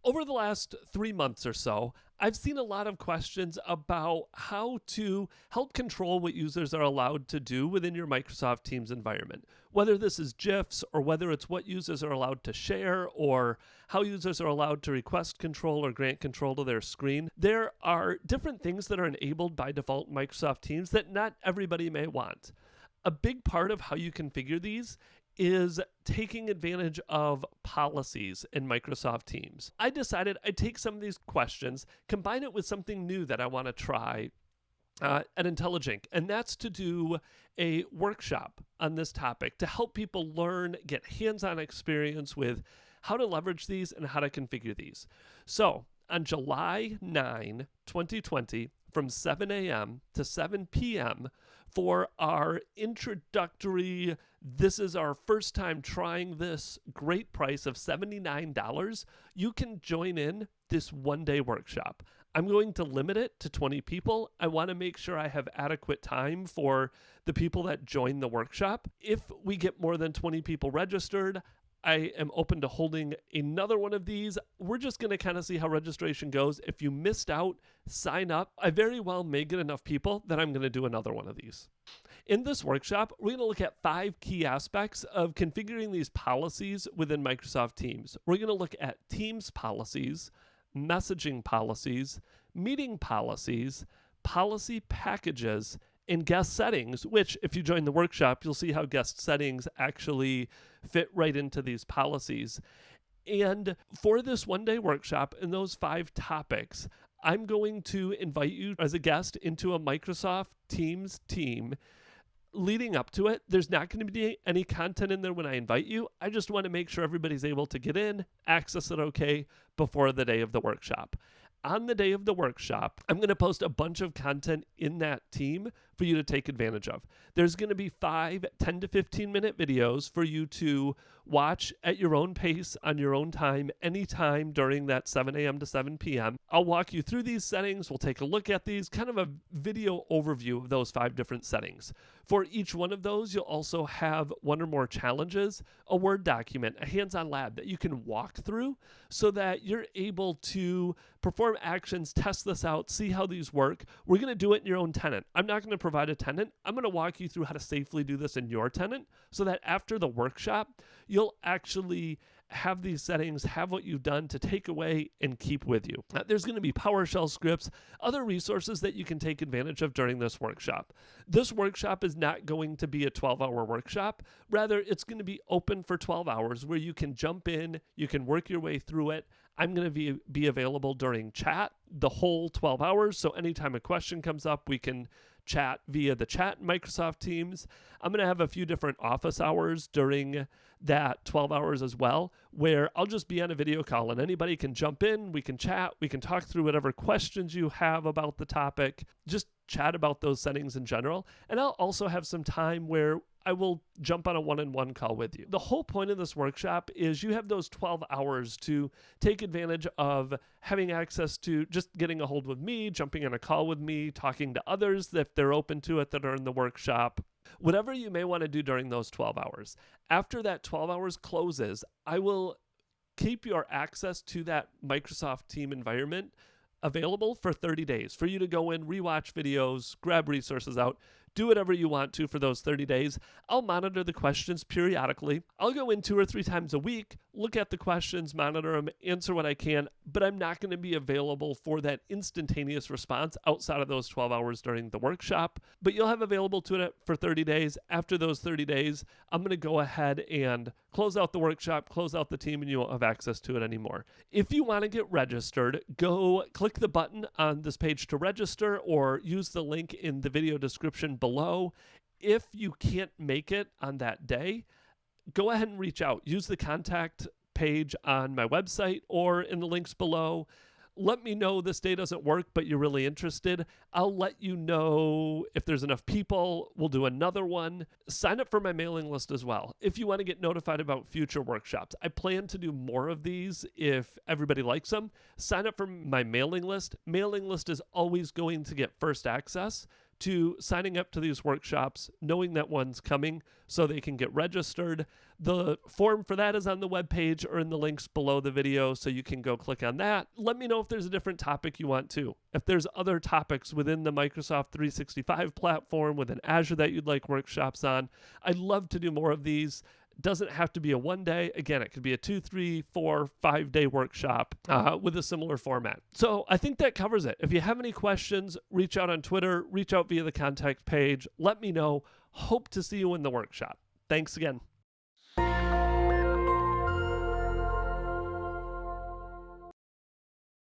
Over the last 3 months or so, I've seen a lot of questions about how to help control what users are allowed to do within your Microsoft Teams environment. Whether this is GIFs or whether it's what users are allowed to share or how users are allowed to request control or grant control to their screen, there are different things that are enabled by default in Microsoft Teams that not everybody may want. A big part of how you configure these is taking advantage of policies in Microsoft Teams. I decided I'd take some of these questions, combine it with something new that I want to try at IntelliGenk, and that's to do a workshop on this topic to help people learn, get hands-on experience with how to leverage these and how to configure these. So on July 9, 2020, from 7 a.m. to 7 p.m., for our introductory, this is our first time trying this great price of $79, you can join in this one-day workshop. I'm going to limit it to 20 people. I want to make sure I have adequate time for the people that join the workshop. If we get more than 20 people registered, I am open to holding another one of these. We're just going to kind of see how registration goes. If you missed out, sign up. I very well may get enough people that I'm going to do another one of these. In this workshop, we're going to look at 5 key aspects of configuring these policies within Microsoft Teams. We're going to look at Teams policies, messaging policies, meeting policies, policy packages, and guest settings, which if you join the workshop, you'll see how guest settings actually fit right into these policies. And for this one-day workshop and those 5 topics, I'm going to invite you as a guest into a Microsoft Teams team. Leading up to it, there's not going to be any content in there when I invite you. I just want to make sure everybody's able to get in, access it okay before the day of the workshop. On the day of the workshop, I'm going to post a bunch of content in that team for you to take advantage of. There's going to be 5 10 to 15 minute videos for you to watch at your own pace on your own time, anytime during that 7 a.m. to 7 p.m. I'll walk you through these settings. We'll take a look at these, kind of a video overview of those 5 different settings. For each one of those, you'll also have 1 or more challenges, a Word document, a hands-on lab that you can walk through so that you're able to perform actions, test this out, see how these work. We're going to do it in your own tenant. I'm not going to provide a tenant. I'm going to walk you through how to safely do this in your tenant so that after the workshop, you'll actually have these settings, have what you've done to take away and keep with you. There's going to be PowerShell scripts, other resources that you can take advantage of during this workshop. This workshop is not going to be a 12-hour workshop. Rather, it's going to be open for 12 hours where you can jump in, you can work your way through it. I'm going to be available during chat the whole 12 hours. So anytime a question comes up, we can chat via the chat in Microsoft Teams. I'm going to have a few different office hours during that 12 hours as well, where I'll just be on a video call and anybody can jump in, we can chat, we can talk through whatever questions you have about the topic, just chat about those settings in general. And I'll also have some time where I will jump on a one-on-one call with you. The whole point of this workshop is you have those 12 hours to take advantage of having access to just getting a hold with me, jumping on a call with me, talking to others if they're open to it that are in the workshop, whatever you may want to do during those 12 hours. After that 12 hours closes, I will keep your access to that Microsoft Team environment available for 30 days for you to go in, rewatch videos, grab resources out, do whatever you want to for those 30 days. I'll monitor the questions periodically. I'll go in 2 or 3 times a week, look at the questions, monitor them, answer what I can, but I'm not going to be available for that instantaneous response outside of those 12 hours during the workshop. But you'll have available to it for 30 days. After those 30 days, I'm going to go ahead and close out the workshop, close out the team, and you won't have access to it anymore. If you want to get registered, go click the button on this page to register or use the link in the video description below. If you can't make it on that day, go ahead and reach out. Use the contact page on my website or in the links below. Let me know this day doesn't work, but you're really interested. I'll let you know if there's enough people. We'll do another one. Sign up for my mailing list as well if you want to get notified about future workshops. I plan to do more of these if everybody likes them. Sign up for my mailing list. Mailing list is always going to get first access to signing up to these workshops, knowing that one's coming so they can get registered. The form for that is on the webpage or in the links below the video, so you can go click on that. Let me know if there's a different topic you want to. If there's other topics within the Microsoft 365 platform, within Azure that you'd like workshops on, I'd love to do more of these. Doesn't have to be a 1 day. Again, it could be a 2, 3, 4, 5 day workshop with a similar format. So I think that covers it. If you have any questions, reach out on Twitter, reach out via the contact page. Let me know. Hope to see you in the workshop. Thanks again.